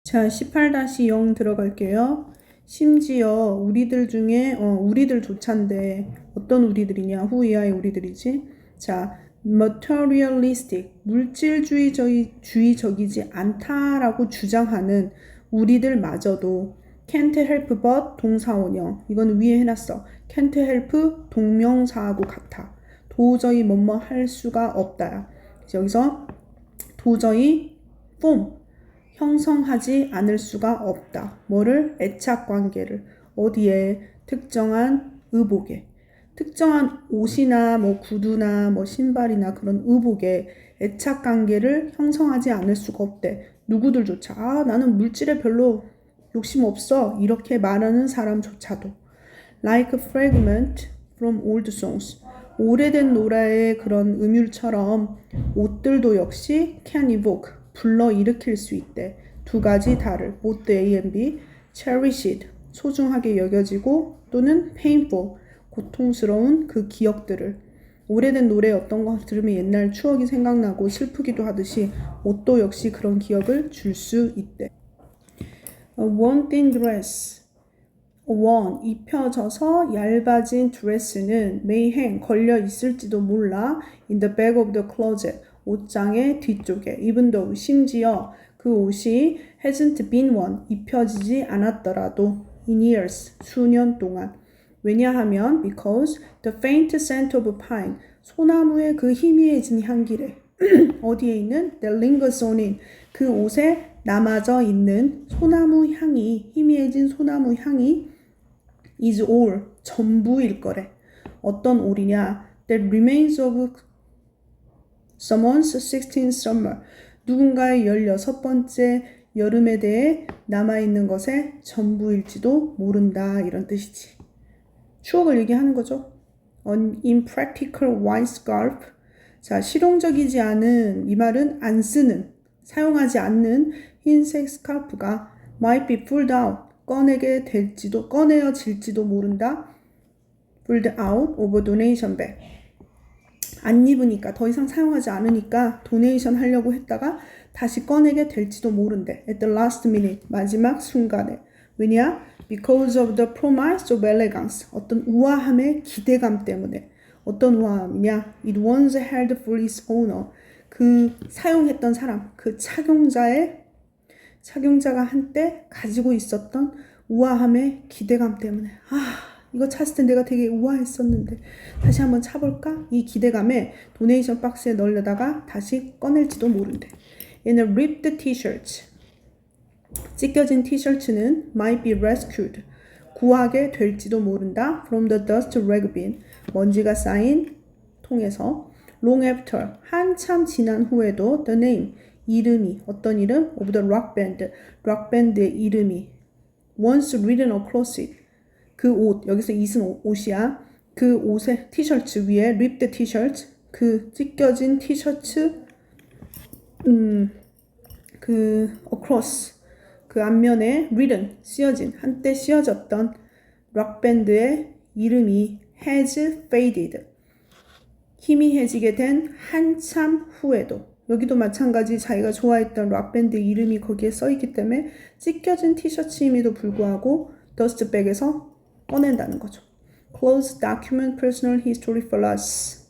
자, 18-0 들어갈게요. 심지어 우리들 중에 우리들조차인데 어떤 우리들이냐? 후 이하의 우리들이지. 자, materialistic, 물질주의적이지 않다라고 주장하는 우리들마저도 can't help but 동사원형. 이거는 위에 해놨어. can't help 동명사하고 같아. 도저히 뭐뭐 할 수가 없다. 여기서 도저히 form 형성하지 않을 수가 없다. 뭐를? 애착관계를. 어디에? 특정한 의복에. 특정한 옷이나 뭐 구두나 뭐 신발이나 그런 의복에 애착관계를 형성하지 않을 수가 없대. 누구들조차. 아, 나는 물질에 별로 욕심 없어. 이렇게 말하는 사람조차도. Like a fragment from old songs. 오래된 노래의 그런 음율처럼 옷들도 역시 can evoke. 불러일으킬 수 있대. 두 가지 다를 both A and B. cherished, 소중하게 여겨지고 또는 painful, 고통스러운 그 기억들을. 오래된 노래 어떤 거 들으면 옛날 추억이 생각나고 슬프기도 하듯이 옷도 역시 그런 기억을 줄 수 있대. A worn thin dress. worn, 입혀져서 얇아진 드레스는 may hang, 걸려 있을지도 몰라 in the back of the closet, 옷장의 뒤쪽에. even though, 심지어 그 옷이 hasn't been worn, 입혀지지 않았더라도 in years, 수년 동안. 왜냐하면 because the faint scent of pine, 소나무의 그 희미해진 향기래. 어디에 있는? that lingers on it, 그 옷에 남아져 있는 소나무 향이, 희미해진 소나무 향이 is all, 전부일 거래. 어떤 all이냐? that remains of someone's 16th summer, 누군가의 16번째 여름에 대해 남아있는 것의 전부일지도 모른다, 이런 뜻이지. 추억을 얘기하는 거죠. An impractical white scarf. 자, 실용적이지 않은, 이 말은 안 쓰는, 사용하지 않는 흰색 스카프가 might be pulled out, 꺼내어질지도 모른다. pulled out of donation bag. 안 입으니까, 더 이상 사용하지 않으니까 도네이션 하려고 했다가 다시 꺼내게 될지도 모른대. at the last minute, 마지막 순간에. 왜냐? because of the promise of elegance, 어떤 우아함의 기대감 때문에. 어떤 우아함이냐? it once held for its owner, 그 사용했던 사람, 그 착용자가 한때 가지고 있었던 우아함의 기대감 때문에. 이거 찼을 때 내가 되게 우아했었는데 다시 한번 차볼까? 이 기대감에 도네이션 박스에 넣으려다가 다시 꺼낼지도 모른대. 얘는 ripped t-shirts, 찢겨진 티셔츠는 might be rescued, 구하게 될지도 모른다. from the dust rag bin, 먼지가 쌓인 통에서. long after, 한참 지난 후에도 the name, 이름이, 어떤 이름? of the rock band, 록 밴드의 이름이 once written across it, 그 옷, 여기서 it은 옷이야. 그 옷의 티셔츠 위에 ripped t-shirt, 그 찢겨진 티셔츠, 그 across, 그 앞면에 written, 쓰여진, 한때 쓰여졌던 록밴드의 이름이 has faded, 희미해지게 된 한참 후에도. 여기도 마찬가지 자기가 좋아했던 록밴드 이름이 거기에 써있기 때문에 찢겨진 티셔츠임에도 불구하고 더스트백에서 꺼낸다는 거죠. Close document personal history for us.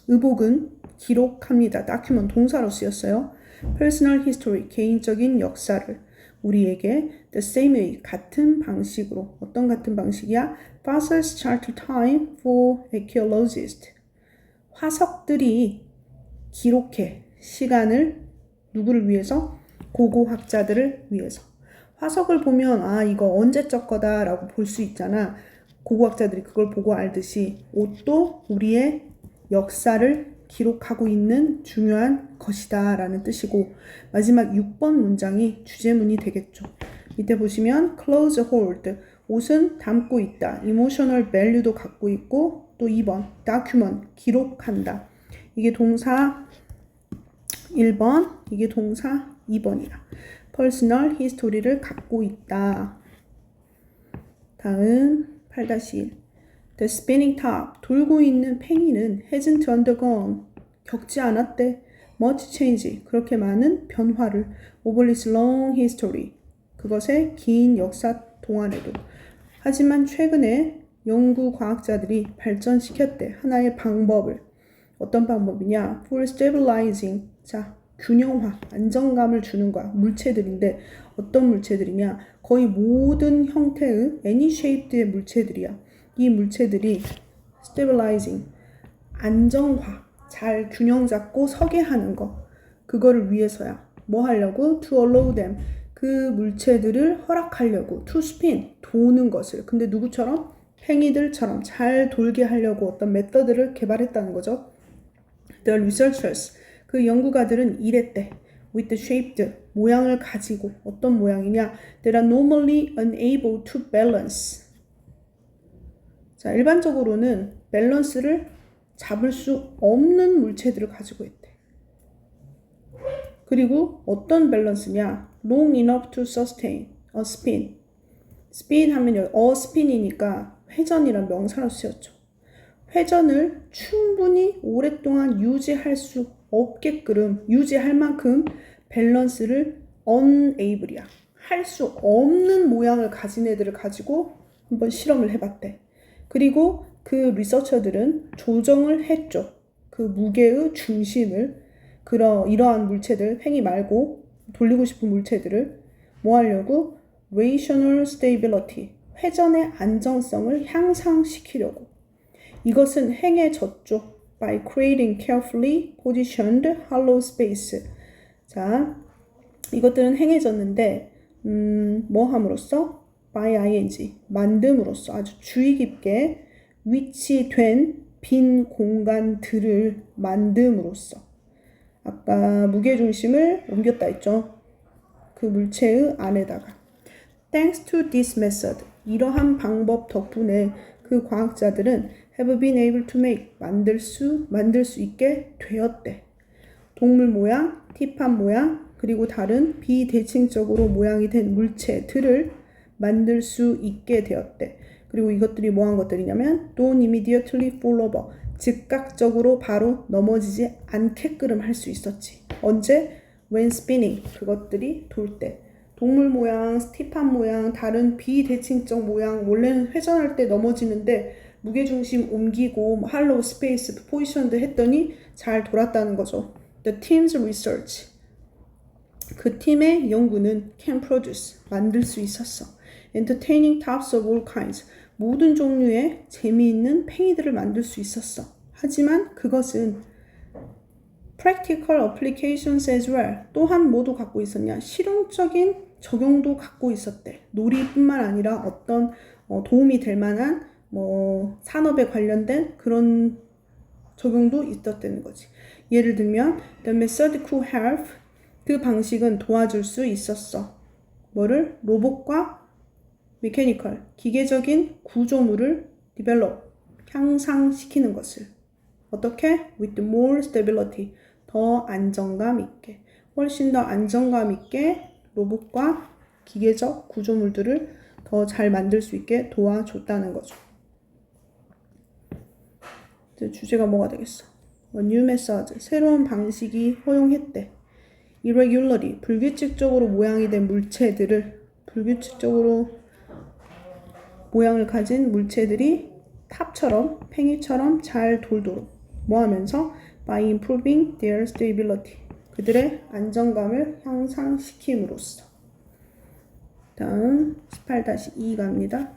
의복은 기록합니다. document 동사로 쓰였어요. personal history, 개인적인 역사를 우리에게 the same way, 같은 방식으로. 어떤 같은 방식이야? Fossils chart time for archaeologists. 화석들이 기록해 시간을 누구를 위해서? 고고학자들을 위해서. 화석을 보면 이거 언제적 거다라고 볼 수 있잖아. 고고학자들이 그걸 보고 알듯이 옷도 우리의 역사를 기록하고 있는 중요한 것이다 라는 뜻이고, 마지막 6번 문장이 주제문이 되겠죠. 밑에 보시면 clothes hold, 옷은 담고 있다. emotional value도 갖고 있고, 또 2번 document, 기록한다. 이게 동사 1번, 이게 동사 2번이야. personal history를 갖고 있다. 다음 8-1. The spinning top, 돌고 있는 팽이는 hasn't undergone, 겪지 않았대. much change, 그렇게 많은 변화를 over its long history, 그것의 긴 역사 동안에도. 하지만 최근에 연구 과학자들이 발전시켰대. 하나의 방법을. 어떤 방법이냐? For stabilizing, 자, 균형화, 안정감을 주는 거야. 물체들인데 어떤 물체들이냐? 거의 모든 형태의 any shaped의 물체들이야. 이 물체들이 stabilizing, 안정화, 잘 균형 잡고 서게 하는 거. 그거를 위해서야. 뭐 하려고? To allow them, 그 물체들을 허락하려고. To spin, 도는 것을. 근데 누구처럼? 팽이들처럼 잘 돌게 하려고 어떤 메서드를 개발했다는 거죠. The researchers, 그 연구가들은 이랬대. With the shaped, 모양을 가지고. 어떤 모양이냐? That are normally unable to balance. 자, 일반적으로는 밸런스를 잡을 수 없는 물체들을 가지고 있대. 그리고 어떤 밸런스냐? Long enough to sustain a spin. spin 하면 여기 spin이니까 회전이란 명사로 쓰였죠. 회전을 충분히 오랫동안 유지할 수 없게끔, 유지할 만큼 밸런스를 unable이야. 할 수 없는 모양을 가진 애들을 가지고 한번 실험을 해봤대. 그리고 그 리서처들은 조정을 했죠. 그 무게의 중심을, 이러한 물체들, 팽이 말고 돌리고 싶은 물체들을 뭐 하려고? Rational stability, 회전의 안정성을 향상시키려고. 이것은 행해졌죠. By creating carefully positioned hollow space. 자, 이것들은 행해졌는데 뭐 함으로써? by ing, 만듦으로써 아주 주의 깊게 위치된 빈 공간들을 만듦으로써. 아까 무게중심을 옮겼다 했죠. 그 물체의 안에다가. Thanks to this method, 이러한 방법 덕분에 그 과학자들은 have been able to make, 만들 수 있게 되었대. 동물 모양, 티판 모양, 그리고 다른 비대칭적으로 모양이 된 물체들을 만들 수 있게 되었대. 그리고 이것들이 뭐한 것들이냐면 don't immediately fall over, 즉각적으로 바로 넘어지지 않게끔 할 수 있었지. 언제? When spinning, 그것들이 돌 때. 동물 모양, 스티판 모양, 다른 비대칭적 모양, 원래는 회전할 때 넘어지는데 무게중심 옮기고 할로우 스페이스 포지션드 했더니 잘 돌았다는 거죠. The team's research, 그 팀의 연구는 can produce, 만들 수 있었어. Entertaining tops of all kinds, 모든 종류의 재미있는 팽이들을 만들 수 있었어. 하지만 그것은 practical applications as well, 또한 뭐도 갖고 있었냐? 실용적인 적용도 갖고 있었대. 놀이뿐만 아니라 어떤 도움이 될 만한 산업에 관련된 그런 적용도 있었다는 거지. 예를 들면 the method could help, 그 방식은 도와줄 수 있었어. 뭐를? 로봇과 mechanical, 기계적인 구조물을 develop, 향상시키는 것을. 어떻게? With more stability, 더 안정감 있게, 훨씬 더 안정감 있게 로봇과 기계적 구조물들을 더 잘 만들 수 있게 도와줬다는 거죠. 주제가 뭐가 되겠어? New method, 새로운 방식이 허용했대. Irregularly, 불규칙적으로 모양이 된 물체들을, 불규칙적으로 모양을 가진 물체들이 탑처럼, 팽이처럼 잘 돌도록 뭐 하면서? By improving their stability, 그들의 안정감을 향상시킴으로써. 다음 18-2 갑니다.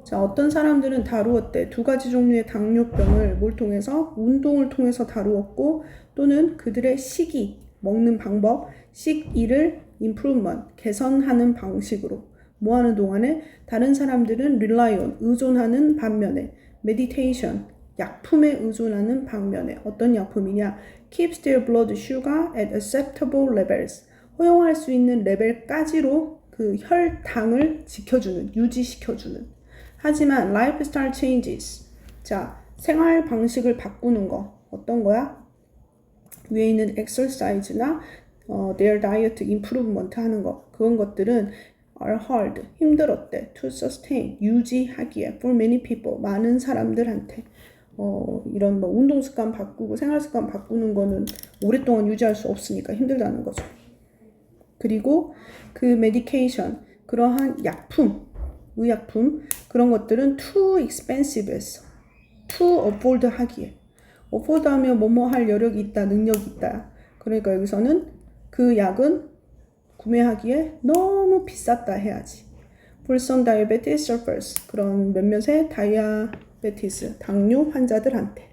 자, 어떤 사람들은 다루었대. 두 가지 종류의 당뇨병을 뭘 통해서? 운동을 통해서 다루었고, 또는 그들의 식이, 먹는 방법, 식이를 improvement, 개선하는 방식으로 뭐 하는 동안에 다른 사람들은 rely on, 의존하는 반면에 meditation, 약품에 의존하는 방면에 어떤 약품이냐? keeps their blood sugar at acceptable levels, 허용할 수 있는 레벨까지로 그 혈당을 지켜주는, 유지시켜주는. 하지만 lifestyle changes, 자, 생활 방식을 바꾸는 거 어떤 거야? 위에 있는 exercise나 their diet improvement 하는 거, 그런 것들은 are hard, 힘들었대. to sustain, 유지하기에 for many people, 많은 사람들한테. 이런 뭐 운동 습관 바꾸고 생활 습관 바꾸는 거는 오랫동안 유지할 수 없으니까 힘들다는 거죠. 그리고 그 메디케이션, 그러한 약품, 의약품 그런 것들은 too expensive 했어. too afford 하기에. afford 하면 뭐뭐 할 여력이 있다, 능력이 있다. 그러니까 여기서는 그 약은 구매하기에 너무 비쌌다 해야지. For some diabetes sufferers, 그런 몇몇의 다이아베티스, 당뇨 환자들한테.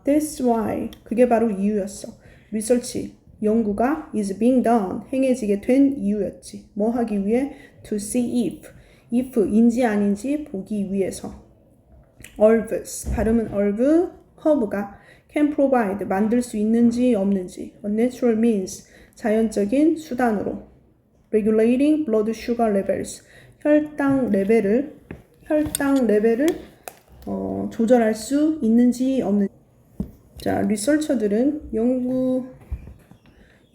That's why, 그게 바로 이유였어. 리서치, 연구가 is being done, 행해지게 된 이유였지. 뭐 하기 위해? To see if인지 아닌지 보기 위해서. herbs, 발음은 herb, her브가 can provide, 만들 수 있는지 없는지. A natural means, 자연적인 수단으로. regulating blood sugar levels, 혈당 레벨을 조절할 수 있는지 없는지. 자, 리서처들은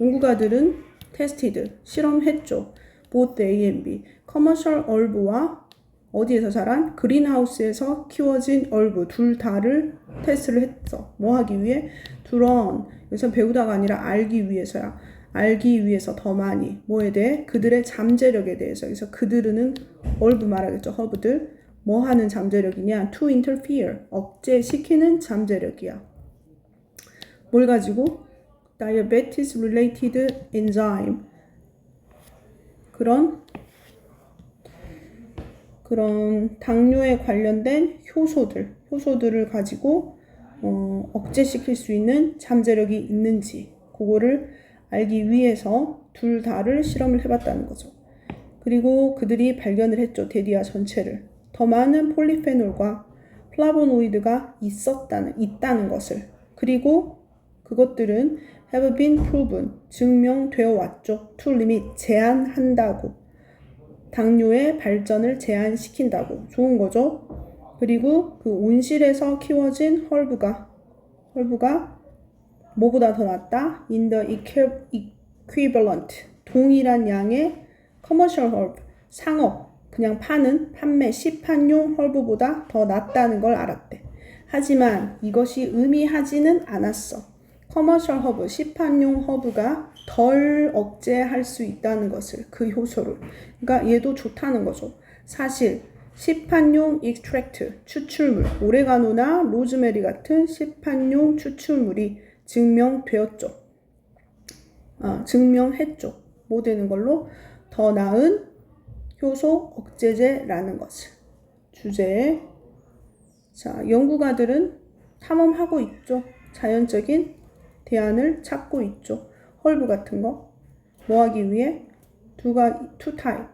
연구가들은 tested, 실험했죠. both A and B. commercial herb와 어디에서 자란? 그린하우스에서 키워진 herb 둘 다를 테스트를 했어. 뭐 하기 위해? to learn, 여기서 배우다가 아니라 알기 위해서야. 알기 위해서 더 많이. 뭐에 대해? 그들의 잠재력에 대해서. 그래서 그들은 herb 말하겠죠. 허브들. 뭐 하는 잠재력이냐? to interfere, 억제시키는 잠재력이야. 뭘 가지고? diabetes related enzyme, 그런 당뇨에 관련된 효소들을 가지고 억제시킬 수 있는 잠재력이 있는지 그거를 알기 위해서 둘 다를 실험을 해봤다는 거죠. 그리고 그들이 발견을 했죠. 데디아 전체를. 더 많은 폴리페놀과 플라보노이드가 있다는 것을. 그리고 그것들은 have been proven, 증명되어 왔죠. to limit, 제한한다고. 당뇨의 발전을 제한시킨다고. 좋은 거죠. 그리고 그 온실에서 키워진 헐브가 뭐보다 더 낫다? in the equivalent, 동일한 양의 commercial herb, 상업, 그냥 판매, 시판용 헐브보다 더 낫다는 걸 알았대. 하지만 이것이 의미하지는 않았어. 커머셜 허브, 시판용 허브가 덜 억제할 수 있다는 것을, 그 효소를. 그러니까 얘도 좋다는 거죠. 사실 시판용 익스트랙트, 추출물, 오레가노나 로즈메리 같은 시판용 추출물이 증명했죠. 뭐 되는 걸로? 더 나은 효소 억제제라는 것을. 주제에. 자, 연구가들은 탐험하고 있죠. 자연적인 대안을 찾고 있죠. 헐브 같은 거. 뭐 하기 위해?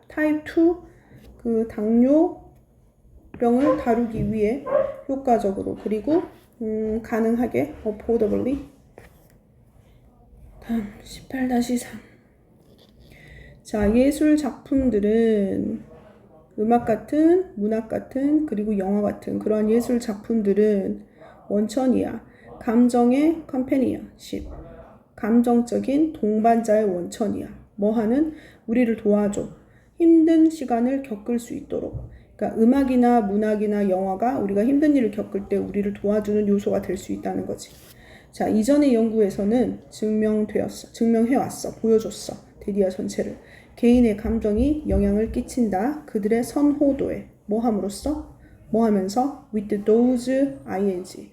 타입 2, 그 당뇨병을 다루기 위해 효과적으로, 그리고 가능하게 affordably. 다음 18-3. 자, 예술 작품들은 음악 같은, 문학 같은, 그리고 영화 같은 그러한 예술 작품들은 원천이야. 감정의 companionship, 감정적인 동반자의 원천이야. 뭐 하는? 우리를 도와줘. 힘든 시간을 겪을 수 있도록. 그러니까 음악이나 문학이나 영화가 우리가 힘든 일을 겪을 때 우리를 도와주는 요소가 될 수 있다는 거지. 자, 이전의 연구에서는 증명해왔어. 보여줬어. 데디아 전체를. 개인의 감정이 영향을 끼친다. 그들의 선호도에. 뭐 함으로써? 뭐 하면서? with those ing.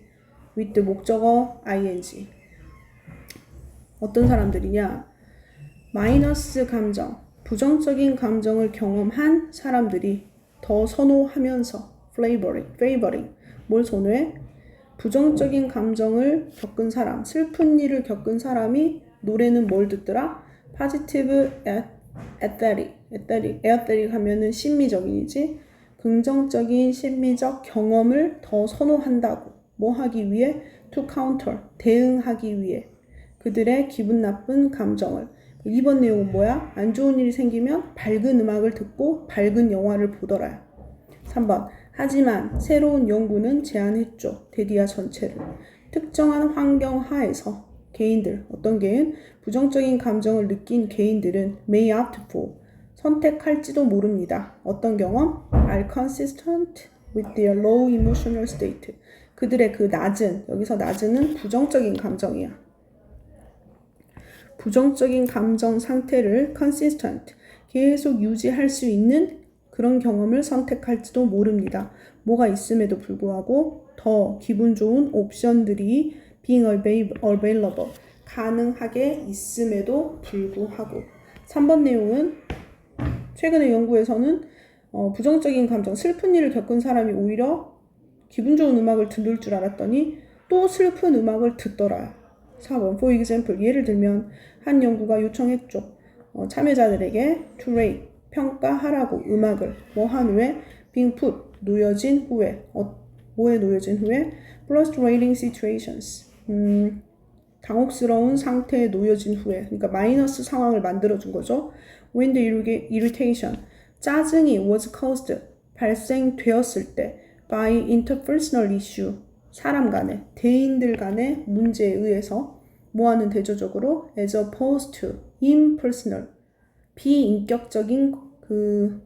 with 목적어 ing. 어떤 사람들이냐? 마이너스 감정, 부정적인 감정을 경험한 사람들이 더 선호하면서 favoring. 뭘 선호해? 부정적인 감정을 겪은 사람, 슬픈 일을 겪은 사람이 노래는 뭘 듣더라? positive aesthetic 하면은 심미적인이지. 긍정적인 심미적 경험을 더 선호한다고. 뭐 하기 위해? to counter, 대응하기 위해. 그들의 기분 나쁜 감정을. 이번 내용은 뭐야? 안 좋은 일이 생기면 밝은 음악을 듣고 밝은 영화를 보더라. 3번. 하지만 새로운 연구는 제안했죠. 데디아 전체를. 특정한 환경 하에서 개인들, 어떤 개인? 부정적인 감정을 느낀 개인들은 may opt for, 선택할지도 모릅니다. 어떤 경험? are consistent with their low emotional state. 그들의 그 낮은, 여기서 낮은은 부정적인 감정이야. 부정적인 감정 상태를 consistent, 계속 유지할 수 있는 그런 경험을 선택할지도 모릅니다. 뭐가 있음에도 불구하고 더 기분 좋은 옵션들이 being available, 가능하게 있음에도 불구하고. 3번 내용은 최근의 연구에서는 부정적인 감정, 슬픈 일을 겪은 사람이 오히려 기분 좋은 음악을 들을 줄 알았더니 또 슬픈 음악을 듣더라. 4번 for example, 예를 들면 한 연구가 요청했죠. 참여자들에게 to rate, 평가하라고 음악을 한 후에 being put, 놓여진 후에 뭐에 놓여진 후에 frustrating situations, 당혹스러운 상태에 놓여진 후에, 그러니까 마이너스 상황을 만들어준 거죠. when the irritation, 짜증이 was caused, 발생되었을 때 by interpersonal issue, 사람 간의, 대인들 간의 문제에 의해서 뭐하는 대조적으로 as opposed to impersonal, 비인격적인 그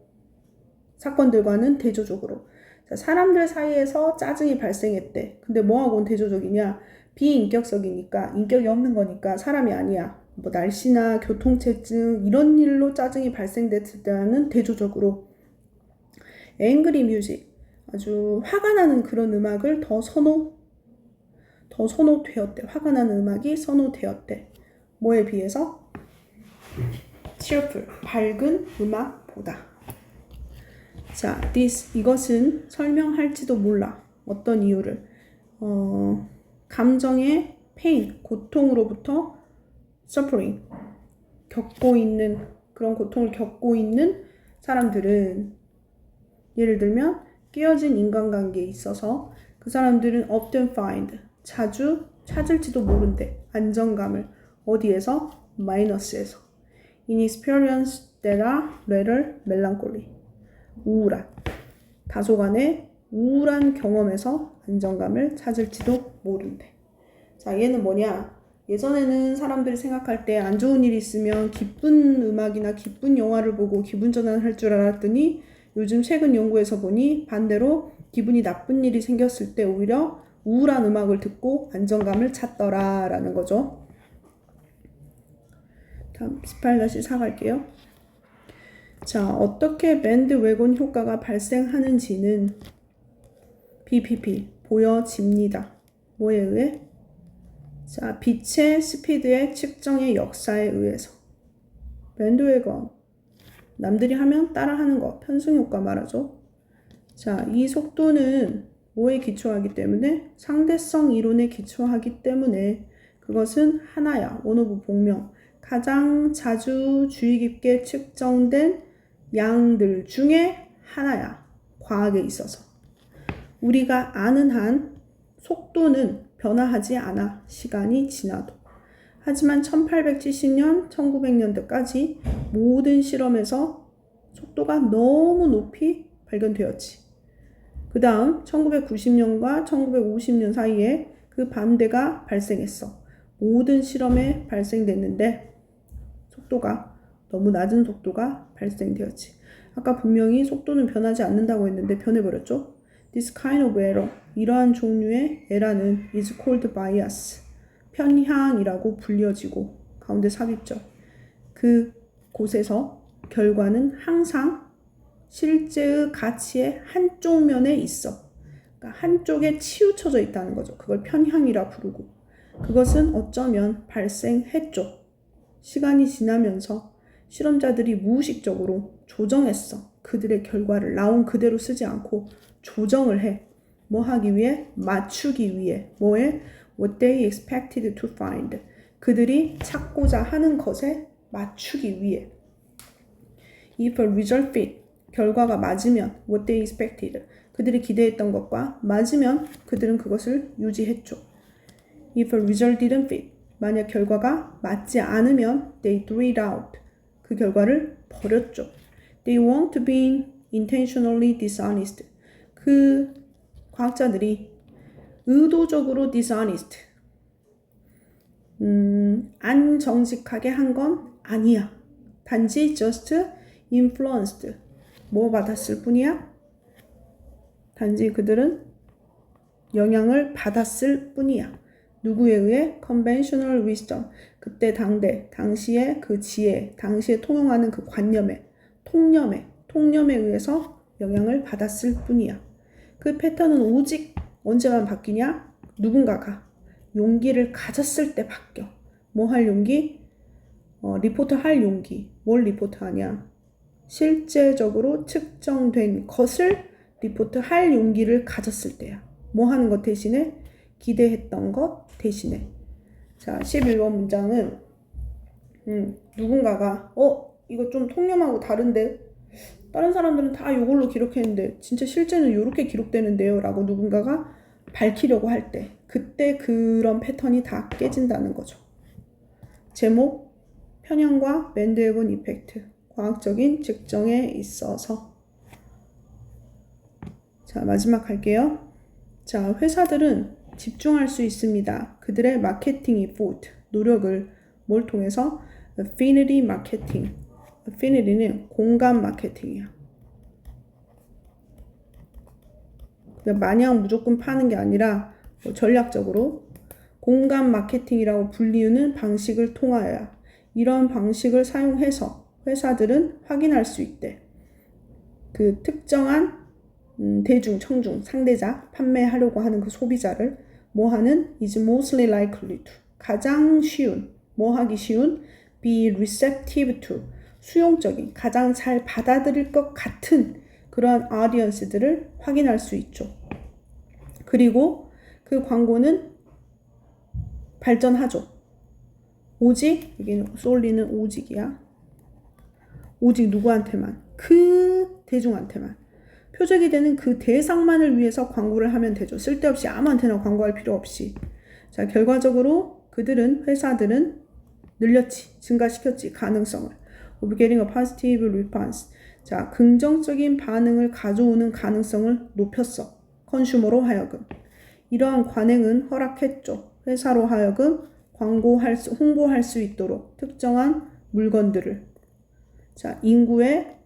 사건들과는 대조적으로. 자, 사람들 사이에서 짜증이 발생했대. 근데 뭐하고는 대조적이냐? 비인격적이니까, 인격이 없는 거니까 사람이 아니야. 뭐 날씨나 교통체증 이런 일로 짜증이 발생됐을 때는 대조적으로 angry music, 아주 화가 나는 그런 음악을 더 선호되었대. 화가 나는 음악이 선호되었대. 뭐에 비해서? cheerful, 밝은 음악보다. 자, 이것은 설명할지도 몰라. 어떤 이유를. 감정의 pain, 고통으로부터 suffering, 겪고 있는, 그런 고통을 겪고 있는 사람들은, 예를 들면 끼어진 인간관계에 있어서 그 사람들은 often find, 자주 찾을지도 모른대. 안정감을 어디에서? 마이너스에서. inexperience that are rather melancholy, 우울한, 다소간의 우울한 경험에서 안정감을 찾을지도 모른대. 자, 얘는 뭐냐? 예전에는 사람들이 생각할 때 안 좋은 일이 있으면 기쁜 음악이나 기쁜 영화를 보고 기분 전환할 줄 알았더니 요즘 최근 연구에서 보니 반대로 기분이 나쁜 일이 생겼을 때 오히려 우울한 음악을 듣고 안정감을 찾더라라는 거죠. 다음 18-4 갈게요. 자, 어떻게 밴드 웨곤 효과가 발생하는지는 BPP, 보여집니다. 뭐에 의해? 자, 빛의 스피드의 측정의 역사에 의해서. 밴드 웨건, 남들이 하면 따라하는 거, 편승효과 말하죠. 자, 이 속도는 뭐에 기초하기 때문에? 상대성 이론에 기초하기 때문에 그것은 하나야. 원오브 복명. 가장 자주 주의 깊게 측정된 양들 중에 하나야. 과학에 있어서. 우리가 아는 한 속도는 변화하지 않아. 시간이 지나도. 하지만 1870년, 1900년대까지 모든 실험에서 속도가 너무 높이 발견되었지. 그 다음 1990년과 1950년 사이에 그 반대가 발생했어. 모든 실험에 발생됐는데 속도가 너무 낮은 속도가 발생되었지. 아까 분명히 속도는 변하지 않는다고 했는데 변해버렸죠. This kind of error, 이러한 종류의 에러는 is called bias, 편향이라고 불려지고, 가운데 삽입절. 그 곳에서 결과는 항상 실제의 가치의 한쪽 면에 있어. 그러니까 한쪽에 치우쳐져 있다는 거죠. 그걸 편향이라 부르고. 그것은 어쩌면 발생했죠. 시간이 지나면서 실험자들이 무의식적으로 조정했어. 그들의 결과를 나온 그대로 쓰지 않고 조정을 해. 뭐 하기 위해? 맞추기 위해. 뭐에? What they expected to find. 그들이 찾고자 하는 것에 맞추기 위해. If a result fit, 결과가 맞으면 what they expected, 그들이 기대했던 것과 맞으면 그들은 그것을 유지했죠. If a result didn't fit, 만약 결과가 맞지 않으면 they threw it out, 그 결과를 버렸죠. They weren't being intentionally dishonest, 그 과학자들이 의도적으로 dishonest, 안 정직하게 한 건 아니야. 단지 just influenced, 뭐 받았을 뿐이야? 단지 그들은 영향을 받았을 뿐이야. 누구에 의해? conventional wisdom. 그때 당대, 당시의 그 지혜, 당시에 통용하는 그 관념에, 통념에 의해서 영향을 받았을 뿐이야. 그 패턴은 오직 언제만 바뀌냐? 누군가가 용기를 가졌을 때 바뀌어. 뭐 할 용기? 리포트 할 용기. 뭘 리포트하냐? 실제적으로 측정된 것을 리포트 할 용기를 가졌을 때야. 뭐 하는 것 대신에? 기대했던 것 대신에. 자, 11번 문장은 누군가가 이거 좀 통념하고 다른데 다른 사람들은 다 이걸로 기록했는데 진짜 실제는 이렇게 기록되는데요 라고 누군가가 밝히려고 할 때 그때 그런 패턴이 다 깨진다는 거죠. 제목 편향과 맨델본 이펙트 과학적인 측정에 있어서. 자, 마지막 할게요. 자, 회사들은 집중할 수 있습니다. 그들의 마케팅 이포트, 노력을 뭘 통해서? affinity 마케팅. affinity는 공감 마케팅이야. 그냥 마냥 무조건 파는 게 아니라 전략적으로 공감 마케팅이라고 불리우는 방식을 통하여야 이런 방식을 사용해서 회사들은 확인할 수 있대. 그 특정한 대중, 청중, 상대자, 판매하려고 하는 그 소비자를 뭐 하는? is mostly likely to. 가장 쉬운, 뭐 하기 쉬운? be receptive to. 수용적인, 가장 잘 받아들일 것 같은 그러한 audience들을 확인할 수 있죠. 그리고 그 광고는 발전하죠. 오직, 여기는 solely는 오직이야. 오직 누구한테만? 그 대중한테만. 표적이 되는 그 대상만을 위해서 광고를 하면 되죠. 쓸데없이 아무한테나 광고할 필요 없이. 자, 결과적으로 그들은, 회사들은 늘렸지, 증가시켰지, 가능성을. of getting a positive response. 자, 긍정적인 반응을 가져오는 가능성을 높였어. 컨슈머로 하여금. 이러한 관행은 허락했죠. 회사로 하여금 홍보할 수 있도록 특정한 물건들을. 자, 인구의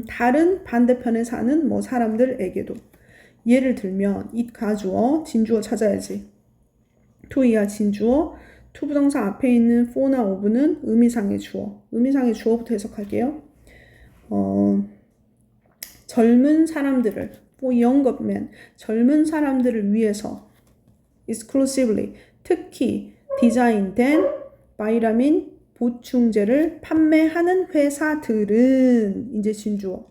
다른 반대편에 사는 사람들에게도. 예를 들면 it 가주어, 진주어 찾아야지. to이야 진주어, to 부정사 앞에 있는 for나 of는 의미상의 주어. 의미상의 주어부터 해석할게요. 젊은 사람들을, for younger men, 젊은 사람들을 위해서 exclusively, 특히 디자인된 바이라민 보충제를 판매하는 회사들은 이제 진주어.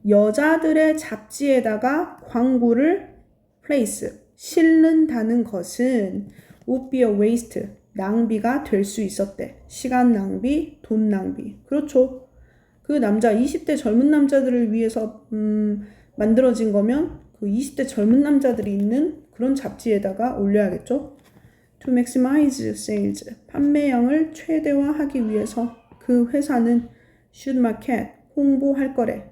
여자들의 잡지에다가 광고를 place, 실는다는 것은 would be a waste, 낭비가 될 수 있었대. 시간 낭비, 돈 낭비. 그렇죠. 그 남자, 20대 젊은 남자들을 위해서 만들어진 거면 그 20대 젊은 남자들이 있는 그런 잡지에다가 올려야겠죠. To maximize sales, 판매량을 최대화하기 위해서 그 회사는 should market, 홍보할 거래.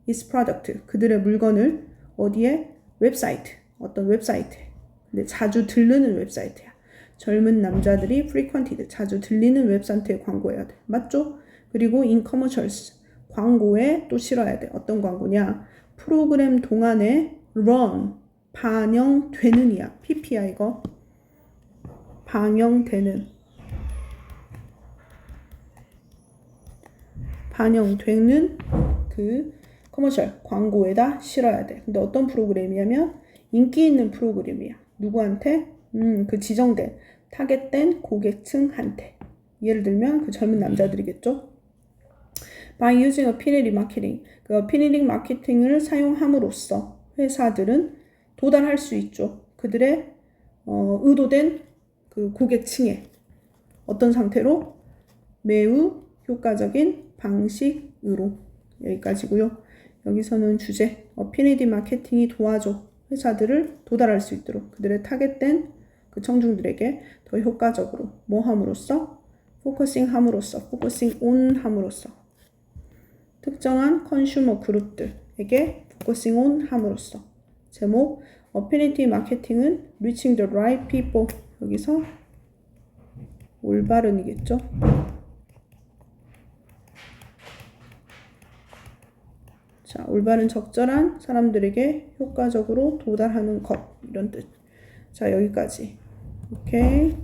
its product, 그들의 물건을 어디에? 웹사이트, 어떤 웹사이트에. 근데 자주 들르는 웹사이트야. 젊은 남자들이 frequented, 자주 들리는 웹사이트에 광고해야 돼. 맞죠? 그리고 in commercials, 광고에 또 실어야 돼. 어떤 광고냐? 프로그램 동안에 run, 반영되는 이야. PP야 이거. 반영되는 그 커머셜 광고에다 실어야 돼. 근데 어떤 프로그램이냐면 인기 있는 프로그램이야. 누구한테? 그 지정된 타겟된 고객층한테. 예를 들면 그 젊은 남자들이겠죠. By using affinity marketing, 그 affinity 마케팅을 사용함으로써 회사들은 도달할 수 있죠. 그들의 의도된 그 고객층에 어떤 상태로? 매우 효과적인 방식으로. 여기까지고요. 여기서는 주제 어피니티 마케팅이 도와줘. 회사들을 도달할 수 있도록 그들의 타겟된 그 청중들에게 더 효과적으로 뭐 함으로써? 포커싱 함으로써, 포커싱 온 함으로써. 특정한 컨슈머 그룹들에게 포커싱 온 함으로써. 제목 어피니티 마케팅은 reaching the right people. 여기서 올바른이겠죠. 자, 올바른 적절한 사람들에게 효과적으로 도달하는 것 이런 뜻. 자, 여기까지. 오케이.